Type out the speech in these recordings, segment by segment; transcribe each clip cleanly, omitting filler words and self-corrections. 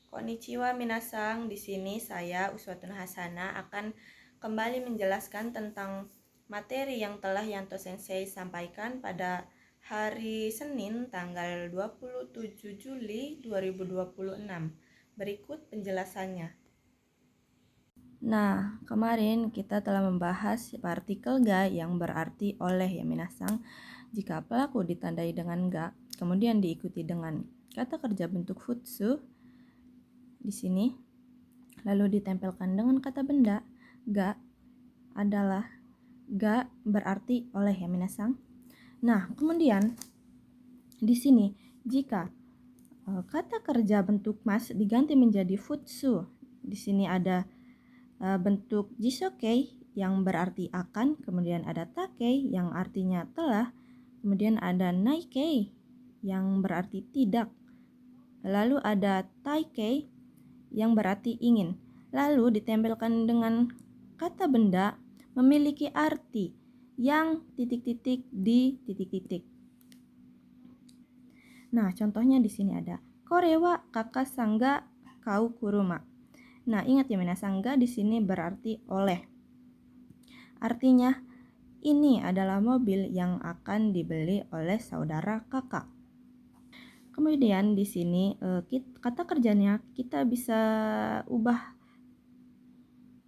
Konnichiwa minasang, di sini saya Uswatun Hasana akan kembali menjelaskan tentang materi yang telah Yanto Sensei sampaikan pada hari Senin tanggal 27 Juli 2026. Berikut penjelasannya. Nah, kemarin kita telah membahas partikel ga yang berarti oleh ya minasang. Jika pelaku ditandai dengan ga, kemudian diikuti dengan kata kerja bentuk futsu di sini, lalu ditempelkan dengan kata benda, ga adalah ga berarti oleh ya minasang. Nah, kemudian di sini jika kata kerja bentuk mas diganti menjadi futsu, di sini ada bentuk jisokei yang berarti akan, kemudian ada takei yang artinya telah, kemudian ada naikei yang berarti tidak, lalu ada taikei yang berarti ingin, lalu ditempelkan dengan kata benda memiliki arti yang titik-titik di titik-titik. Nah, contohnya di sini ada korewa kakak sangga kau kuruma. Nah, ingat ya minasang, ga di sini berarti oleh. Artinya ini adalah mobil yang akan dibeli oleh saudara kakak. Kemudian di sini kata kerjanya kita bisa ubah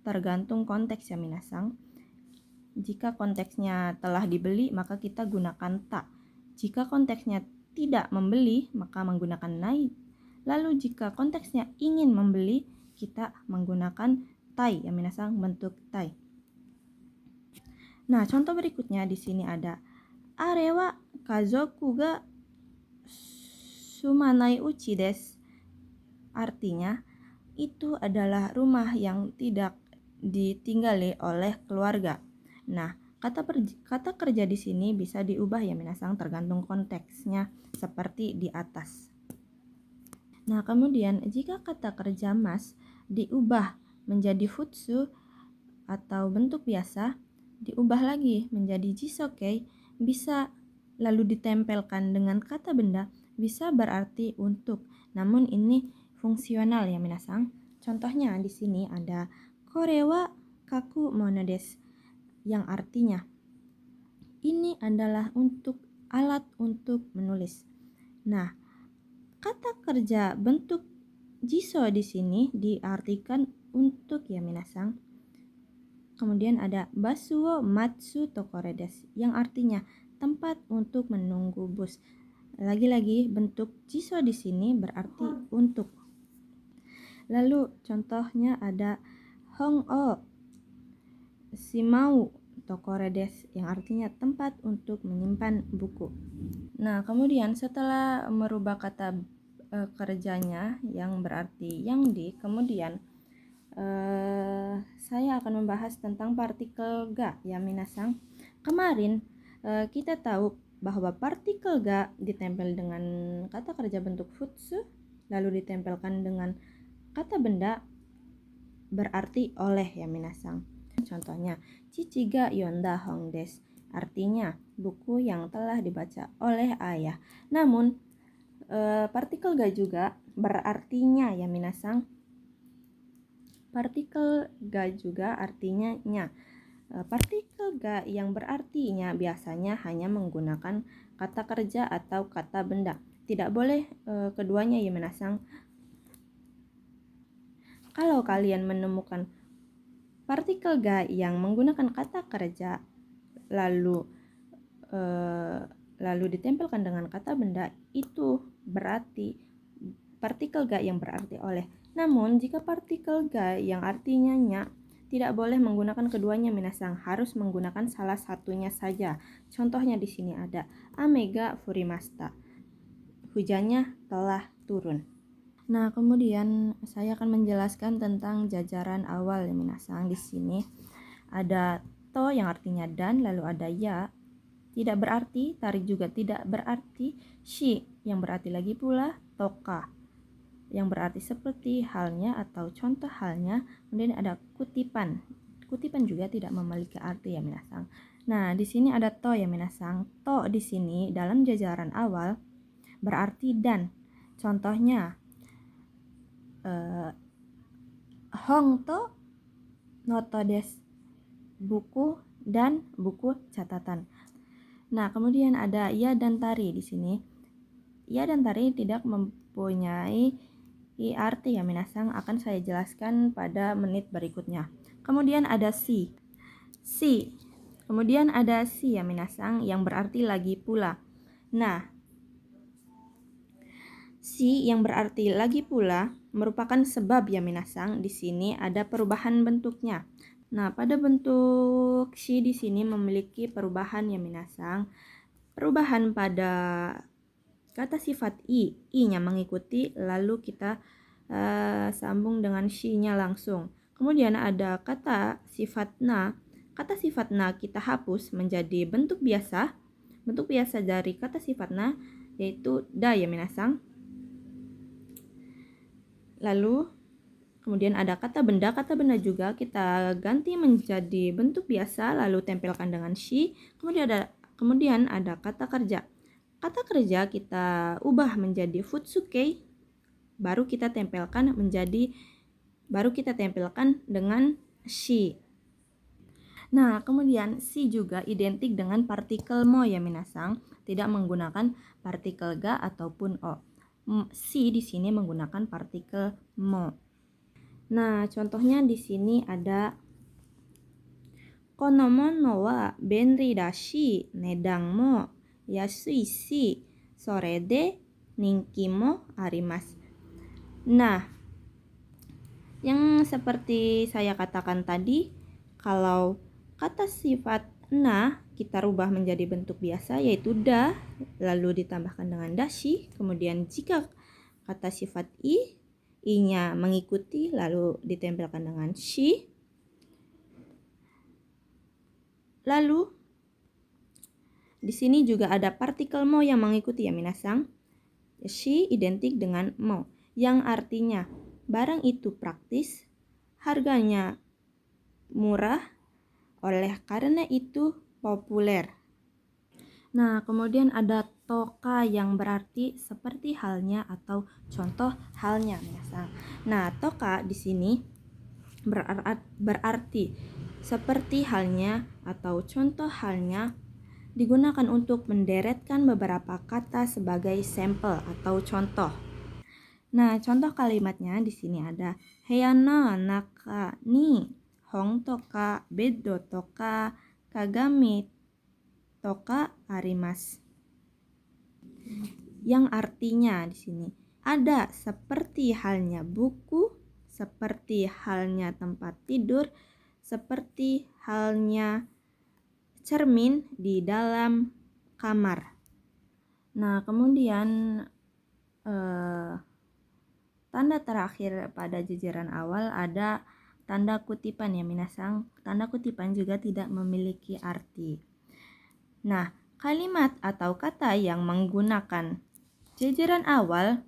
tergantung konteks ya minasang. Jika konteksnya telah dibeli, maka kita gunakan ta. Jika konteksnya tidak membeli, maka menggunakan nai. Lalu jika konteksnya ingin membeli, kita menggunakan tai ya minasang, bentuk tai. Nah, contoh berikutnya di sini ada arewa kazoku ga sumanai uchi desu. Artinya itu adalah rumah yang tidak ditinggali oleh keluarga. Nah, kata kerja di sini bisa diubah ya minasang tergantung konteksnya seperti di atas. Nah, kemudian jika kata kerja mas diubah menjadi futsu atau bentuk biasa, diubah lagi menjadi jisokei, bisa lalu ditempelkan dengan kata benda, bisa berarti untuk. Namun ini fungsional ya minasang. Contohnya di sini ada korewa kaku mono desu, yang artinya ini adalah untuk alat untuk menulis. Nah, kata kerja bentuk jiso di sini diartikan untuk ya minasang. Kemudian ada basuo matsu tokore desu, yang artinya tempat untuk menunggu bus. Lagi-lagi bentuk jiso di sini berarti untuk. Lalu contohnya ada hong o shimau tokore desu, yang artinya tempat untuk menyimpan buku. Nah, kemudian setelah merubah kata kerjanya yang berarti yang di, kemudian saya akan membahas tentang partikel ga ya minasang. Kemarin kita tahu bahwa partikel ga ditempel dengan kata kerja bentuk futsu, lalu ditempelkan dengan kata benda berarti oleh ya minasang. Contohnya chichi ga yonda hong desu, artinya buku yang telah dibaca oleh ayah. Namun partikel ga juga berartinya ya minasang. Partikel ga juga artinya nya. Partikel ga yang berartinya biasanya hanya menggunakan kata kerja atau kata benda. Tidak boleh keduanya ya minasang. Kalau kalian menemukan partikel ga yang menggunakan kata kerja lalu ditempelkan dengan kata benda, itu berarti partikel ga yang berarti oleh. Namun jika partikel ga yang artinya nya, tidak boleh menggunakan keduanya minasang, harus menggunakan salah satunya saja. Contohnya di sini ada ame ga furimashita, hujannya telah turun. Nah, kemudian saya akan menjelaskan tentang jajaran awal ya minasang. Di sini ada to yang artinya dan, lalu ada ya tidak berarti, tarik juga tidak berarti, shi yang berarti lagi pula, toka yang berarti seperti halnya atau contoh halnya, kemudian ada kutipan. Kutipan juga tidak memiliki arti ya minasang. Nah, di sini ada to ya minasang. To di sini dalam jajaran awal berarti dan. Contohnya Hongto noto desu, buku dan buku catatan. Nah, kemudian ada ya dan tari di sini. Ya dan tari tidak mempunyai arti ya minasang, akan saya jelaskan pada menit berikutnya. Kemudian ada si. Kemudian ada si ya minasang yang berarti lagi pula. Nah, si yang berarti lagi pula merupakan sebab ya minasang. Di sini ada perubahan bentuknya. Nah, pada bentuk si di sini memiliki perubahan ya minasang. Perubahan pada kata sifat i-nya mengikuti, lalu kita sambung dengan si-nya langsung. Kemudian ada kata sifat na. Kata sifat na kita hapus menjadi bentuk biasa. Bentuk biasa dari kata sifat na yaitu da ya minasang. Lalu kemudian ada kata benda. Kata benda juga kita ganti menjadi bentuk biasa lalu tempelkan dengan shi. Kemudian ada kata kerja. Kata kerja kita ubah menjadi futsuke, baru kita tempelkan dengan shi. Nah, kemudian si juga identik dengan partikel mo ya minasang, tidak menggunakan partikel ga ataupun o. Si di sini menggunakan partikel mo. Nah, contohnya di sini ada kono mono wa benri dashi nedang mo yasui shi sore de ninki mo arimasu. Nah, yang seperti saya katakan tadi, kalau kata sifat na kita rubah menjadi bentuk biasa yaitu da, lalu ditambahkan dengan dashi. Kemudian jika kata sifat i-nya mengikuti lalu ditempelkan dengan shi. Lalu di sini juga ada partikel mo yang mengikuti ya minasang. Shi identik dengan mo, yang artinya barang itu praktis, harganya murah, oleh karena itu populer. Nah, kemudian ada toka yang berarti seperti halnya atau contoh halnya minasang. Nah, toka di sini berarti seperti halnya atau contoh halnya, digunakan untuk menderetkan beberapa kata sebagai sampel atau contoh. Nah, contoh kalimatnya di sini ada heya no naka ni hong toka beddo toka kagami toka arimasu. Yang artinya di sini ada seperti halnya buku, seperti halnya tempat tidur, seperti halnya cermin di dalam kamar. Nah, kemudian tanda terakhir pada jajaran awal ada tanda kutipan ya minasang. Tanda kutipan juga tidak memiliki arti. Nah, kalimat atau kata yang menggunakan jajaran awal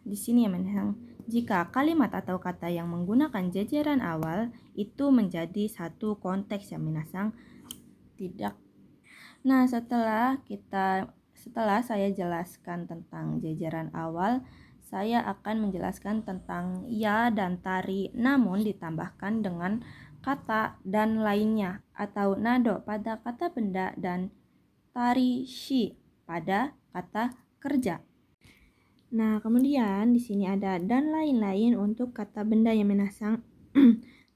di sini ya minasang. Jika kalimat atau kata yang menggunakan jajaran awal itu menjadi satu konteks ya minasang, tidak. Nah, setelah saya jelaskan tentang jajaran awal, saya akan menjelaskan tentang ya dan tari, namun ditambahkan dengan kata dan lainnya atau nado pada kata benda dan tari shi pada kata kerja. Nah, kemudian di sini ada dan lain-lain untuk kata benda yang minasang.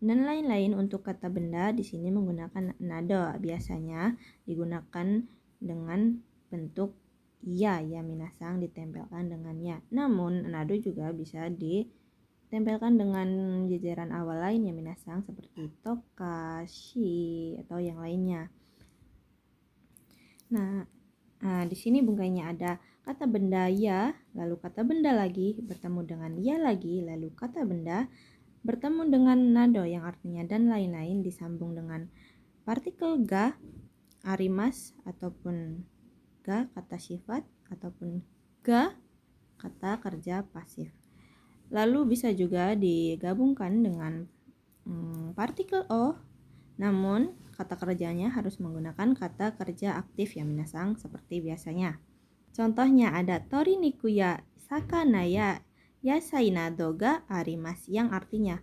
Dan lain-lain untuk kata benda di sini menggunakan nado, biasanya digunakan dengan bentuk ya minasang, ditempelkan dengan ya. Namun nado juga bisa ditempelkan dengan jajaran awal lain ya minasang, seperti toka, shi atau yang lainnya. Nah, di sini bungkainya ada kata benda ya, lalu kata benda lagi bertemu dengan ya lagi, lalu kata benda bertemu dengan nado yang artinya dan lain-lain, disambung dengan partikel ga, arimas ataupun ga kata sifat, ataupun ga kata kerja pasif. Lalu bisa juga digabungkan dengan partikel o, namun kata kerjanya harus menggunakan kata kerja aktif ya minasang, seperti biasanya. Contohnya ada tori niku ya sakana ya yasai nado ga arimasu, yang artinya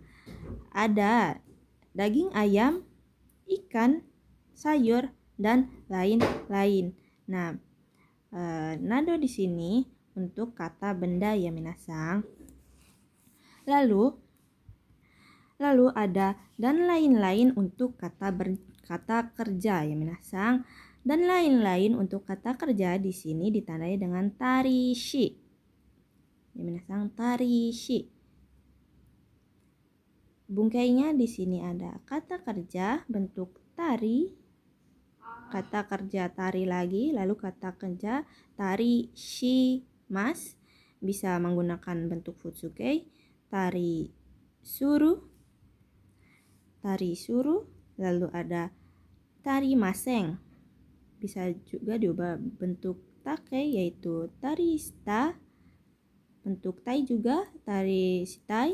ada daging ayam, ikan, sayur, dan lain-lain. Nah, nado di sini untuk kata benda ya minasang. Lalu ada dan lain-lain untuk kata kerja ya minasang. Dan lain-lain untuk kata kerja di sini ditandai dengan tarishi. Ya minasang, tarishi. Bungkainya di sini ada kata kerja bentuk tari, kata kerja tari lagi, lalu kata kerja tari shimasu, bisa menggunakan bentuk futsuke, tari suruh, lalu ada tari maseng, bisa juga diubah bentuk take yaitu tari shita, bentuk tai juga tari shitai,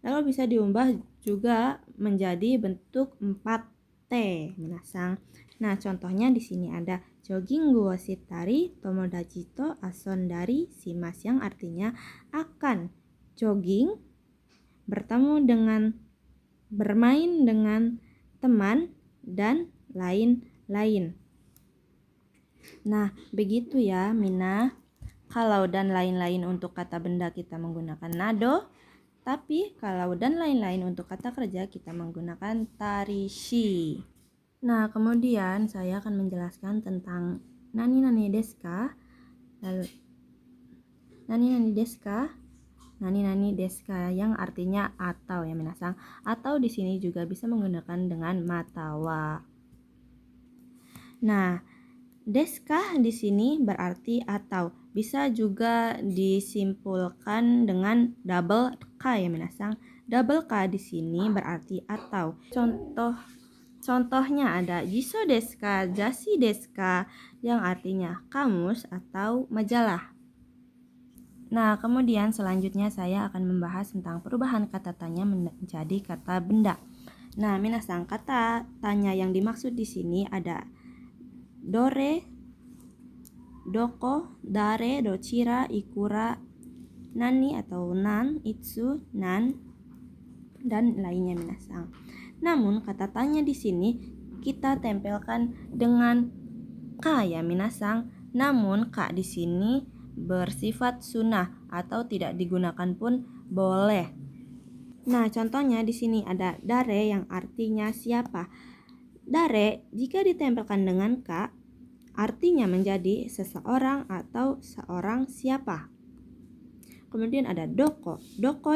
lalu bisa diubah juga menjadi bentuk 4T minasang. Nah, contohnya di sini ada jogging go shitari tomodachi to asondari shimasu, yang artinya akan jogging, bermain dengan teman, dan lain-lain. Nah, begitu ya Mina. Kalau dan lain-lain untuk kata benda kita menggunakan nado, tapi kalau dan lain-lain untuk kata kerja kita menggunakan tarishi. Nah, kemudian saya akan menjelaskan tentang nani desu ka. Lalu nani desu ka yang artinya atau ya minasang. Atau di sini juga bisa menggunakan dengan matawa. Nah, desu ka di sini berarti atau, bisa juga disimpulkan dengan double ka ya minasang. Double ka di sini berarti atau. Contohnya ada jiso desu ka, jasi desu ka, yang artinya kamus atau majalah. Nah, kemudian selanjutnya saya akan membahas tentang perubahan kata tanya menjadi kata benda. Nah, minasang, kata tanya yang dimaksud di sini ada dore, doko, dare, dochira, ikura, nani atau nan, itsu, nan, dan lainnya minasang. Namun kata tanya di sini kita tempelkan dengan ka ya minasang. Namun ka di sini bersifat sunnah atau tidak digunakan pun boleh. Nah, contohnya di sini ada dare yang artinya siapa. Dare jika ditempelkan dengan ka artinya menjadi seseorang atau seorang siapa. Kemudian ada doko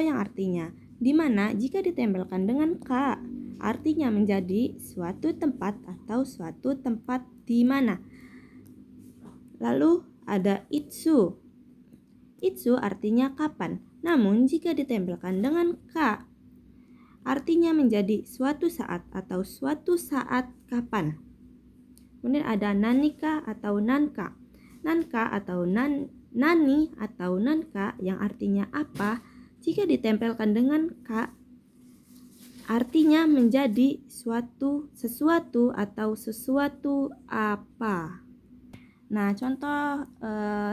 yang artinya di mana jika ditempelkan dengan ka artinya menjadi suatu tempat atau suatu tempat di mana. Lalu ada itsu artinya kapan. Namun jika ditempelkan dengan ka artinya menjadi suatu saat atau suatu saat kapan. Kemudian ada nanika atau nanka. Nanka atau nani atau nanka yang artinya apa, jika ditempelkan dengan ka artinya menjadi sesuatu atau sesuatu apa. Nah, contoh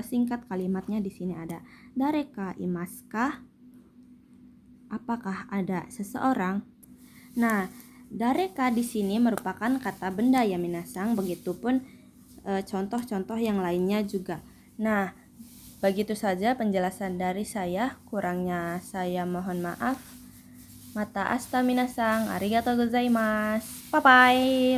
singkat kalimatnya di sini ada dareka imaska, apakah ada seseorang. Nah, dareka di sini merupakan kata benda ya minasang, begitupun contoh-contoh yang lainnya juga. Nah, begitu saja penjelasan dari saya, kurangnya saya mohon maaf. Mata asta minasang, arigatou gozaimasu. Bye bye.